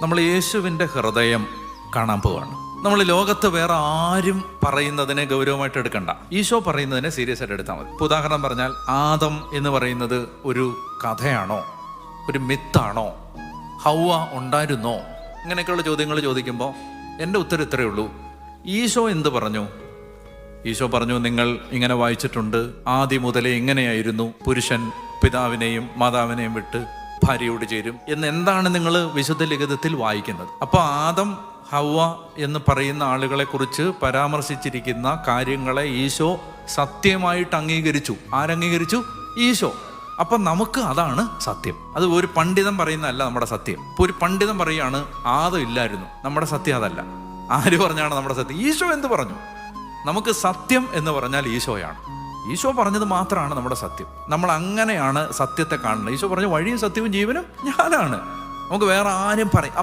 നമ്മൾ യേശുവിൻ്റെ ഹൃദയം കാണാൻ പോവാണ്. നമ്മൾ ലോകത്ത് വേറെ ആരും പറയുന്നതിനെ ഗൗരവമായിട്ട് എടുക്കണ്ട, ഈശോ പറയുന്നതിനെ സീരിയസ് ആയിട്ട് എടുത്താൽ മതി. ഇപ്പോൾ ഉദാഹരണം പറഞ്ഞാൽ, ആദം എന്ന് പറയുന്നത് ഒരു കഥയാണോ, ഒരു മിത്താണോ, ഹൗവ ഉണ്ടായിരുന്നോ, ഇങ്ങനെയൊക്കെയുള്ള ചോദ്യങ്ങൾ ചോദിക്കുമ്പോൾ എൻ്റെ ഉത്തരം ഇത്രയേ ഉള്ളൂ. ഈശോ എന്ത് പറഞ്ഞു? ഈശോ പറഞ്ഞു, നിങ്ങൾ ഇങ്ങനെ വായിച്ചിട്ടുണ്ട്, ആദ്യം മുതലേ ഇങ്ങനെയായിരുന്നു, പുരുഷൻ പിതാവിനെയും മാതാവിനെയും വിട്ട് ഭാര്യയോട് ചേരും എന്ന്. എന്താണ് നിങ്ങൾ വിശുദ്ധ ലിഖിതത്തിൽ വായിക്കുന്നത്? അപ്പോൾ ആദം ഹൗവ എന്ന് പറയുന്ന ആളുകളെ കുറിച്ച് പരാമർശിച്ചിരിക്കുന്ന കാര്യങ്ങളെ ഈശോ സത്യമായിട്ട് അംഗീകരിച്ചു. ആരംഗീകരിച്ചു? ഈശോ. അപ്പം നമുക്ക് അതാണ് സത്യം. അത് ഒരു പണ്ഡിതൻ പറയുന്നതല്ല നമ്മുടെ സത്യം. ഇപ്പോൾ ഒരു പണ്ഡിതൻ പറയുകയാണ് ആദം ഇല്ലായിരുന്നു, നമ്മുടെ സത്യം അതല്ല. ആര് പറഞ്ഞാണ് നമ്മുടെ സത്യം? ഈശോ എന്ത് പറഞ്ഞു? നമുക്ക് സത്യം എന്ന് പറഞ്ഞാൽ ഈശോയാണ്. ഈശോ പറഞ്ഞത് മാത്രമാണ് നമ്മുടെ സത്യം. നമ്മൾ അങ്ങനെയാണ് സത്യത്തെ കാണുന്നത്. ഈശോ പറഞ്ഞു, വഴിയും സത്യവും ജീവനും ഞാനാണ്. നമുക്ക് വേറെ ആരും പറയും